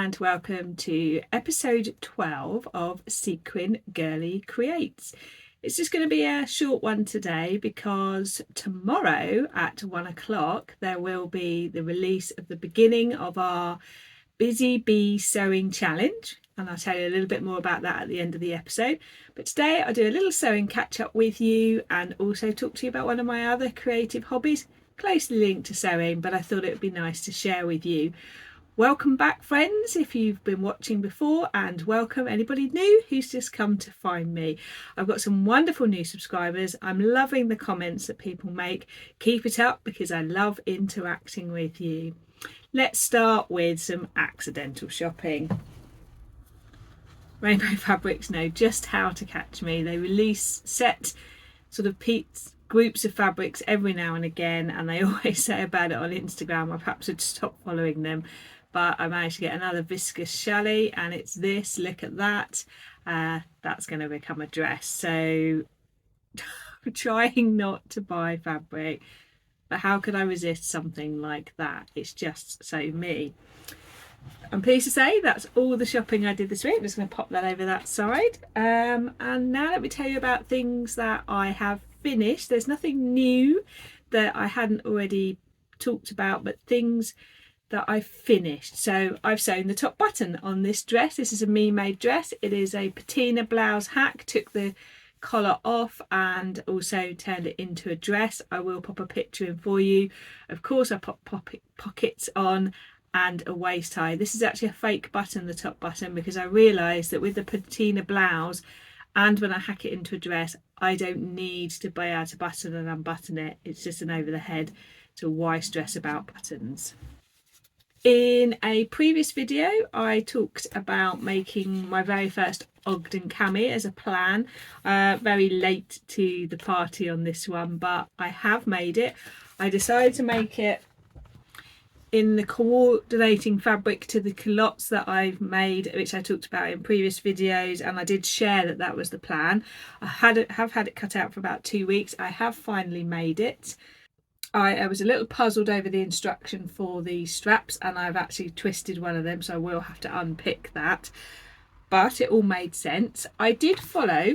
and welcome to episode 12 of Sequin Girly Creates. It's just going to be a short one today because tomorrow at 1 o'clock there will be the release of the beginning of our Busy Bee Sewing Challenge, and I'll tell you a little bit more about that at the end of the episode. But today I'll do a little sewing catch up with you and also talk to you about one of my other creative hobbies closely linked to sewing, but I thought it would be nice to share with you. Welcome back, friends, if you've been watching before, and welcome anybody new who's just come to find me. I've got some wonderful new subscribers. I'm loving the comments that people make. Keep it up because I love interacting with you. Let's start with some accidental shopping. Rainbow Fabrics know just how to catch me. They release set sort of groups of fabrics every now and again, and they always say about it on Instagram. I perhaps should stop following them, but I managed to get another viscose challis, and it's this. Look at that. That's going to become a dress. So I'm trying not to buy fabric, but how could I resist something like that? It's just so me. I'm pleased to say that's all the shopping I did this week. I'm just going to pop that over that side. And now let me tell you about things that I have finished. There's nothing new that I hadn't already talked about, but things that I've finished. So I've sewn the top button on this dress. This is a me-made dress. It is a patina blouse hack. Took the collar off and also turned it into a dress. I will pop a picture in for you. Of course, I pop pockets on and a waist tie. This is actually a fake button, the top button, because I realised that with the patina blouse and when I hack it into a dress, I don't need to buy out a button and unbutton it. It's just an over the head. So why stress about buttons? In a previous video, I talked about making my very first Ogden cami as a plan. Very late to the party on this one, but I have made it. I decided to make it in the coordinating fabric to the culottes that I've made, which I talked about in previous videos, and I did share that that was the plan. I have had it cut out for about 2 weeks. I have finally made it. I was a little puzzled over the instruction for the straps, and I've actually twisted one of them, so I will have to unpick that, but it all made sense. I did follow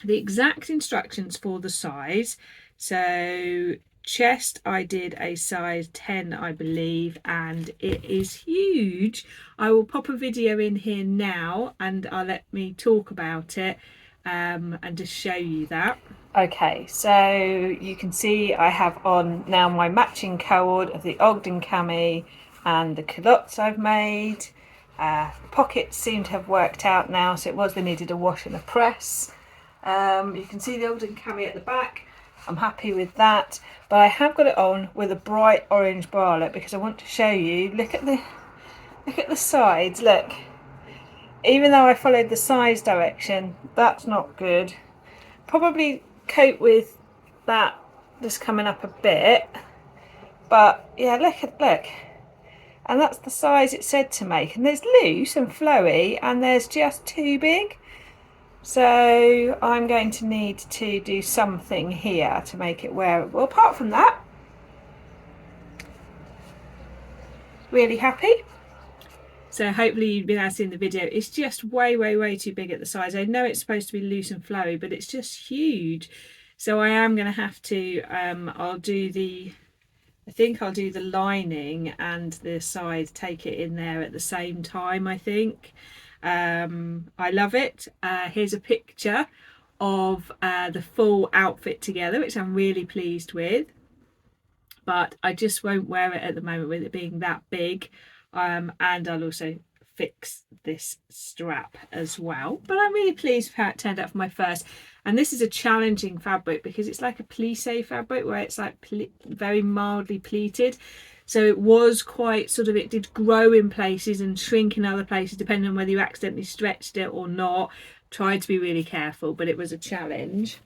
the exact instructions for the size. So chest, I did a size 10, I believe, and it is huge. I will pop a video in here now and I'll let me talk about it and just show you that. Okay, so you can see I have on now my matching cord of the Ogden cami and the culottes I've made. Pockets seem to have worked out now, so it was they needed a wash and a press. You can see the Ogden cami at the back. I'm happy with that, but I have got it on with a bright orange bralette because I want to show you. Look at the sides. Look, even though I followed the size direction, that's not good. Probably cope with that just coming up a bit, but yeah, look, and that's the size it said to make, and there's loose and flowy and there's just too big. So I'm going to need to do something here to make it wearable. Apart from that, really happy. So hopefully you've been able to see in the video, it's just way too big at the size. I know it's supposed to be loose and flowy, but it's just huge. So I am going to have to, I think I'll do the lining and the side, take it in there at the same time, I think. I love it. Here's a picture of the full outfit together, which I'm really pleased with, but I just won't wear it at the moment with it being that big. And I'll also fix this strap as well, but I'm really pleased with how it turned out for my first. And this is a challenging fabric because it's like a plissé fabric where it's like very mildly pleated. So it was quite sort of, it did grow in places and shrink in other places depending on whether you accidentally stretched it or not. Tried to be really careful, but it was a challenge.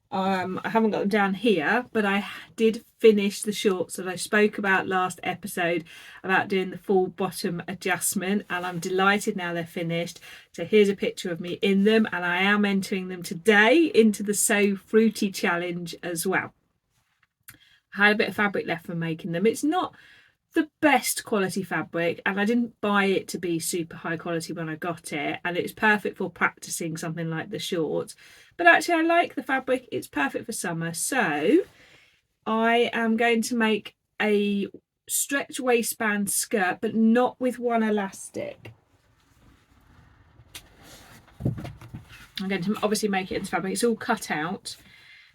I haven't got them down here, but I did finish the shorts that I spoke about last episode about doing the full bottom adjustment, and I'm delighted now they're finished. So here's a picture of me in them, and I am entering them today into the Sew Fruity challenge as well. I had a bit of fabric left from making them. It's not the best quality fabric, and I didn't buy it to be super high quality when I got it, and it's perfect for practicing something like the shorts. But actually I like the fabric, it's perfect for summer. So I am going to make a stretch waistband skirt, but not with one elastic. I'm going to obviously make it into fabric. It's all cut out.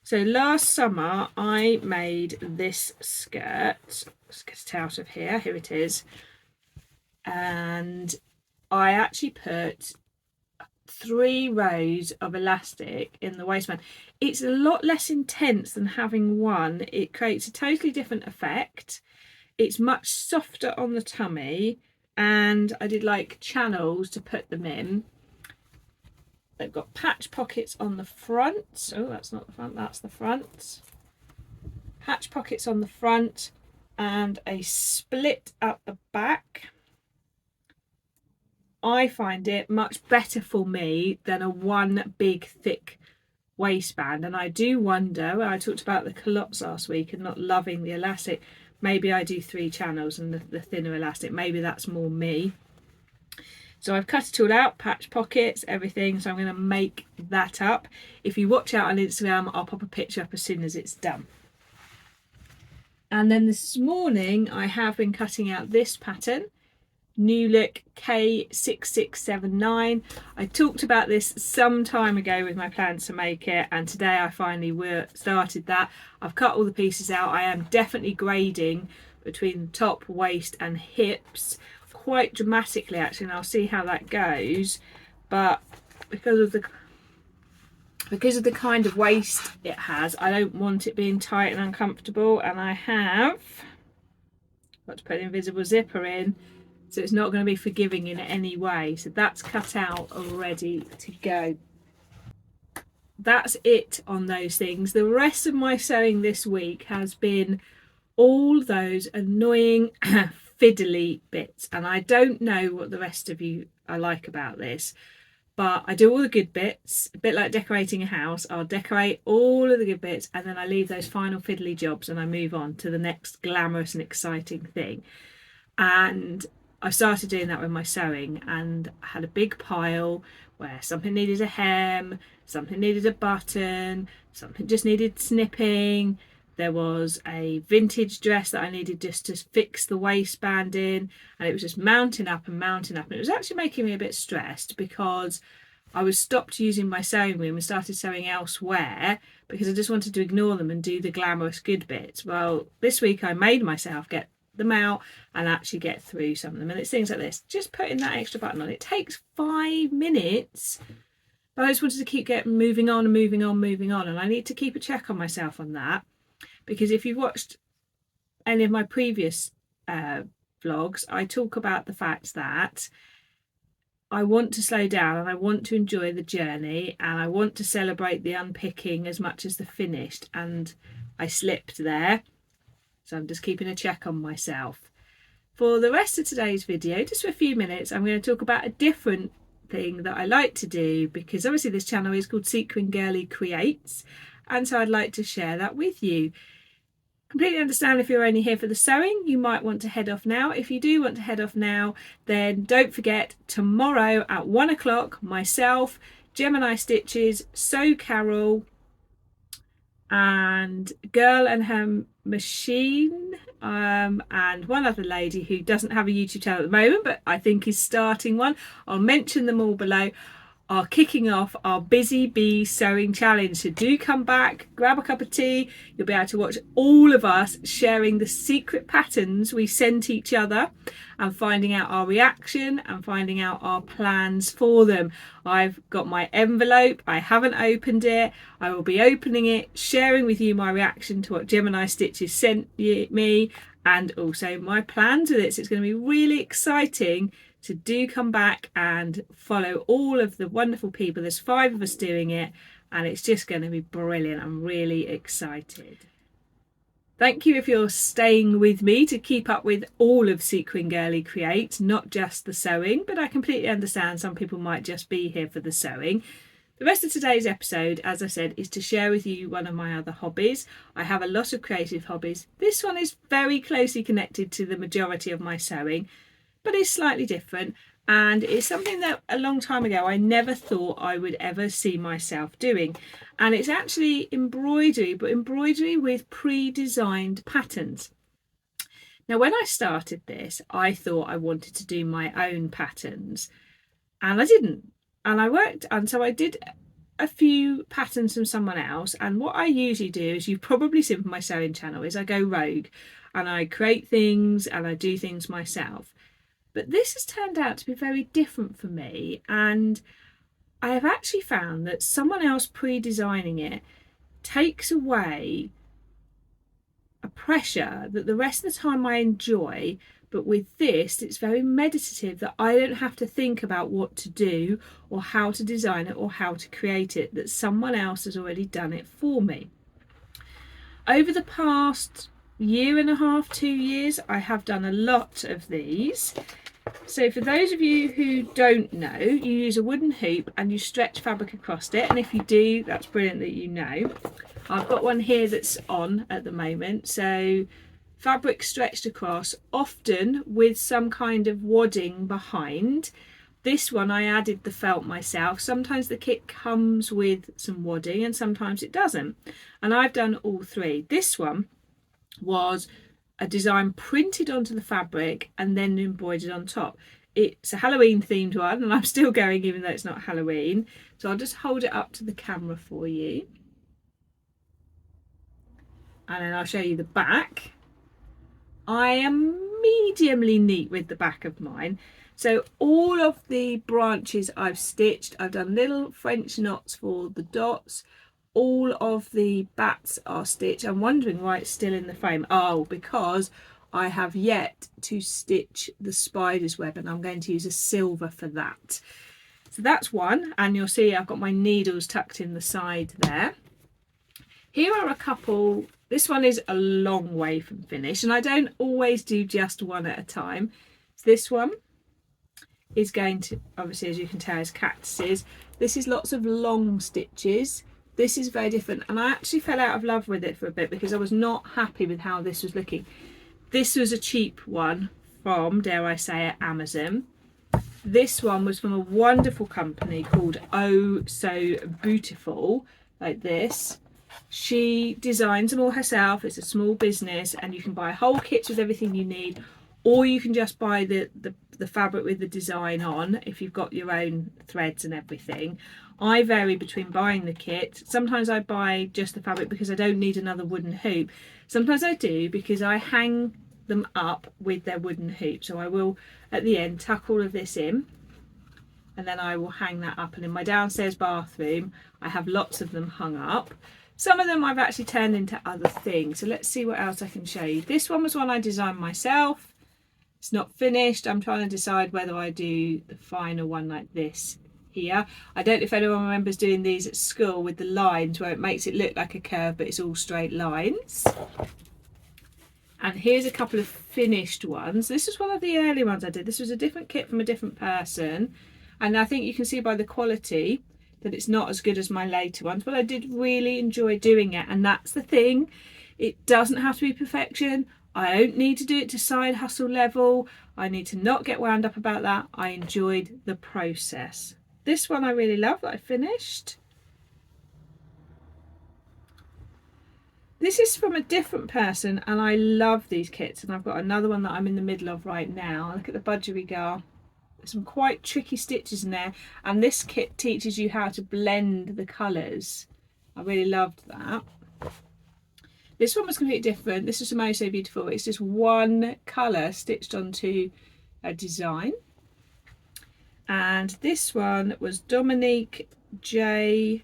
So last summer I made this skirt. Let's get it out of here. Here it is. And I actually put 3 rows of elastic in the waistband. It's a lot less intense than having one. It creates a totally different effect. It's much softer on the tummy, and I did like channels to put them in. They've got patch pockets on the front. Oh, that's not the front, that's the front. Patch pockets on the front and a split at the back. I find it much better for me than a one big thick waistband, and I do wonder, I talked about the culottes last week and not loving the elastic, maybe I do 3 channels and the thinner elastic, maybe that's more me. So I've cut it all out, patch pockets, everything, so I'm going to make that up. If you watch out on Instagram, I'll pop a picture up as soon as it's done. And then this morning I have been cutting out this pattern, New Look K6679. I talked about this some time ago with my plans to make it, and today I finally started that. I've cut all the pieces out. I am definitely grading between top, waist and hips quite dramatically actually, and I'll see how that goes. But because of the kind of waist it has, I don't want it being tight and uncomfortable, and I have got to put an invisible zipper in, so it's not going to be forgiving in any way. So that's cut out already to go. That's it on those things. The rest of my sewing this week has been all those annoying fiddly bits, and I don't know what the rest of you are like about this, but I do all the good bits, a bit like decorating a house. I'll decorate all of the good bits, and then I leave those final fiddly jobs and I move on to the next glamorous and exciting thing. And I started doing that with my sewing, and I had a big pile where something needed a hem, something needed a button, something just needed snipping. There was a vintage dress that I needed just to fix the waistband in, and it was just mounting up and mounting up, and it was actually making me a bit stressed because I was stopped using my sewing room and started sewing elsewhere because I just wanted to ignore them and do the glamorous good bits. Well, this week I made myself get them out and actually get through some of them, and it's things like this, just putting that extra button on. It takes 5 minutes, but I just wanted to keep moving on and moving on, and I need to keep a check on myself on that. Because if you've watched any of my previous vlogs, I talk about the fact that I want to slow down and I want to enjoy the journey, and I want to celebrate the unpicking as much as the finished, and I slipped there. So I'm just keeping a check on myself. For the rest of today's video, just for a few minutes, I'm going to talk about a different thing that I like to do, because obviously this channel is called Sequin Girly Creates, and so I'd like to share that with you. Completely understand if you're only here for the sewing, you might want to head off now. If you do want to head off now, then don't forget, tomorrow at 1 o'clock, myself, Gemini Stitches, Sew Carol, and Girl and Her Machine, and one other lady who doesn't have a YouTube channel at the moment, but I think is starting one. I'll mention them all below. Are kicking off our Busy Bee Sewing Challenge. So do come back, grab a cup of tea. You'll be able to watch all of us sharing the secret patterns we sent each other and finding out our reaction and finding out our plans for them. I've got my envelope. I haven't opened it. I will be opening it, sharing with you my reaction to what Gemini Stitches sent me, and also my plans with it. So it's going to be really exciting. So do come back and follow all of the wonderful people. There's 5 of us doing it, and it's just going to be brilliant. I'm really excited. Thank you if you're staying with me to keep up with all of Sequin Girly Create, not just the sewing, but I completely understand some people might just be here for the sewing. The rest of today's episode, as I said, is to share with you one of my other hobbies. I have a lot of creative hobbies. This one is very closely connected to the majority of my sewing, but it's slightly different, and it's something that a long time ago I never thought I would ever see myself doing. And it's actually embroidery, but embroidery with pre-designed patterns. Now, when I started this, I thought I wanted to do my own patterns, and I didn't. And so I did a few patterns from someone else. And what I usually do, as you've probably seen from my sewing channel, is I go rogue and I create things and I do things myself. But this has turned out to be very different for me, and I have actually found that someone else pre-designing it takes away a pressure that the rest of the time I enjoy. But with this, it's very meditative, that I don't have to think about what to do or how to design it or how to create it, that someone else has already done it for me. Over the past year and a half, 2 years, I have done a lot of these. So for those of you who don't know, you use a wooden hoop and you stretch fabric across it. And if you do, that's brilliant that you know. I've got one here that's on at the moment. So fabric stretched across, often with some kind of wadding behind. This one I added the felt myself. Sometimes the kit comes with some wadding and sometimes it doesn't. And I've done all three. This one was a design printed onto the fabric and then embroidered on top. It's a Halloween themed one, and I'm still going even though it's not Halloween. So I'll just hold it up to the camera for you. And then I'll show you the back. I am mediumly neat with the back of mine. So all of the branches I've stitched. I've done little French knots for the dots. All of the bats are stitched. I'm wondering why it's still in the frame. Oh, because I have yet to stitch the spider's web, and I'm going to use a silver for that. So that's one, and you'll see I've got my needles tucked in the side there. Here are a couple. This one is a long way from finished, and I don't always do just one at a time. So this one is going to, obviously, as you can tell, is cactuses. This is lots of long stitches. This is very different, and I actually fell out of love with it for a bit because I was not happy with how this was looking. This was a cheap one from, dare I say it, Amazon. This one was from a wonderful company called Oh So Beautiful, like this. She designs them all herself. It's a small business, and you can buy whole kits with everything you need, or you can just buy the fabric with the design on if you've got your own threads and everything. I vary between buying the kit. Sometimes I buy just the fabric because I don't need another wooden hoop. Sometimes I do because I hang them up with their wooden hoop. So I will at the end tuck all of this in, and then I will hang that up. And in my downstairs bathroom I have lots of them hung up. Some of them I've actually turned into other things. So let's see what else I can show you. This one was one I designed myself. It's not finished. I'm trying to decide whether I do the final one like this here. I don't know if anyone remembers doing these at school with the lines where it makes it look like a curve but it's all straight lines. And here's a couple of finished ones. This is one of the early ones I did. This was a different kit from a different person, and I think you can see by the quality that it's not as good as my later ones, but I did really enjoy doing it. And that's the thing, it doesn't have to be perfection. I don't need to do it to side hustle level. I need to not get wound up about that. I enjoyed the process. This one I really love that I finished. This is from a different person, and I love these kits, and I've got another one that I'm in the middle of right now. Look at the budgerigar. There's some quite tricky stitches in there, and this kit teaches you how to blend the colours. I really loved that. This one was completely different. This is from Oh So Beautiful. It's just one colour stitched onto a design. And this one was Dominique J.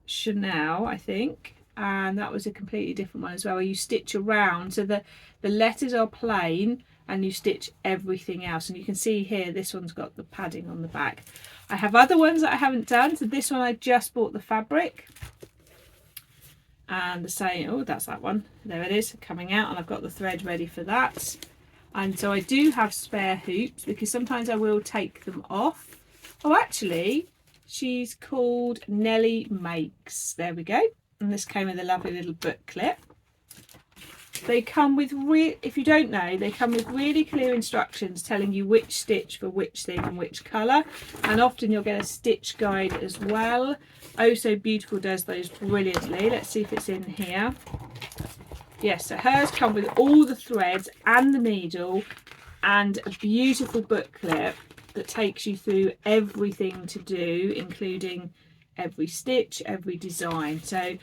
Chanel, I think. And that was a completely different one as well, where you stitch around. So the letters are plain and you stitch everything else. And you can see here, this one's got the padding on the back. I have other ones that I haven't done. So this one I just bought the fabric. And the same, oh, that's that one. There it is, coming out, and I've got the thread ready for that. And so I do have spare hoops because sometimes I will take them off. Oh, actually, She's called Nellie Makes. There we go. And this came with a lovely little booklet. They come with, if you don't know, they come with really clear instructions telling you which stitch for which thing and which colour. And often you'll get a stitch guide as well. Oh So Beautiful does those brilliantly. Let's see if it's in here. Yes, so hers come with all the threads and the needle and a beautiful booklet that takes you through everything to do, including every stitch, every design. So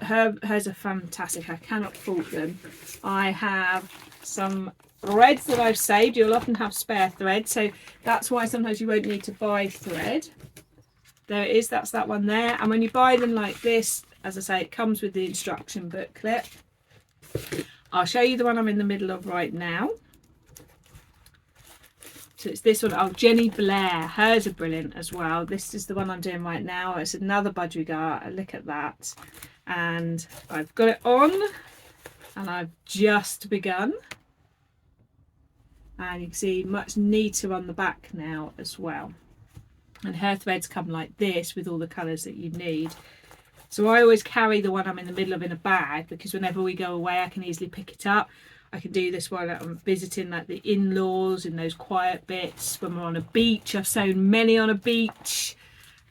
hers are fantastic. I cannot fault them. I have some threads that I've saved. You'll often have spare thread, so that's why sometimes you won't need to buy thread. There it is, that's that one there. And when you buy them like this, as I say, it comes with the instruction booklet. I'll show you the one I'm in the middle of right now. So it's this one. Oh, Jenny Blair, hers are brilliant as well. This is the one I'm doing right now. It's another budgerigar. Look at that. And I've got it on and I've just begun. And you can see much neater on the back now as well. And her threads come like this with all the colours that you need. So I always carry the one I'm in the middle of in a bag, because whenever we go away I can easily pick it up. I can do this while I'm visiting like the in-laws in those quiet bits. When we're on a beach, I've sewn many on a beach.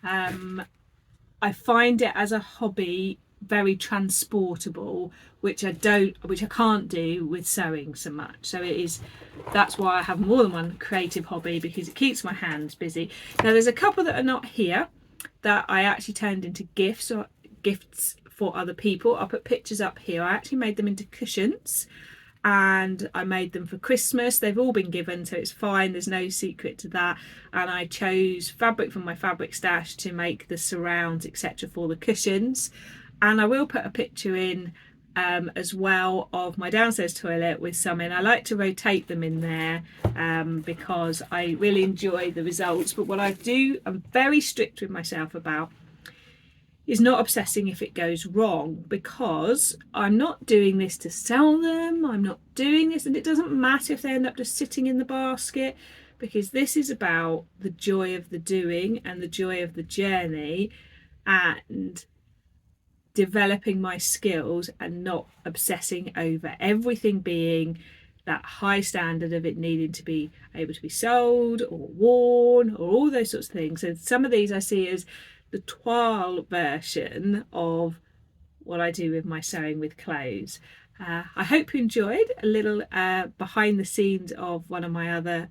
I find it as a hobby very transportable, which I can't do with sewing so much. So that's why I have more than one creative hobby, because it keeps my hands busy. Now there's a couple that are not here that I actually turned into gifts for other people. I'll put pictures up here. I actually made them into cushions and I made them for Christmas. They've all been given, so it's fine, there's no secret to that. And I chose fabric from my fabric stash to make the surrounds, etc., for the cushions. And I will put a picture in as well of my downstairs toilet with some in. I like to rotate them in there because I really enjoy the results. But what I'm very strict with myself about is not obsessing if it goes wrong, because I'm not doing this to sell them. I'm not doing this, and it doesn't matter if they end up just sitting in the basket, because this is about the joy of the doing and the joy of the journey and developing my skills, and not obsessing over everything being that high standard of it needing to be able to be sold or worn or all those sorts of things. So some of these I see as the toile version of what I do with my sewing with clothes. I hope you enjoyed a little behind the scenes of one of my other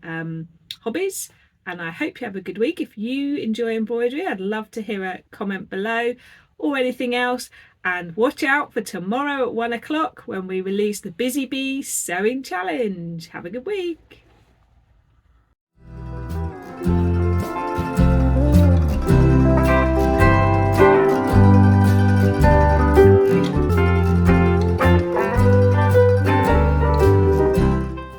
hobbies, and I hope you have a good week. If you enjoy embroidery, I'd love to hear a comment below or anything else. And watch out for tomorrow at 1 o'clock when we release the Busy Bee Sewing Challenge. Have a good week.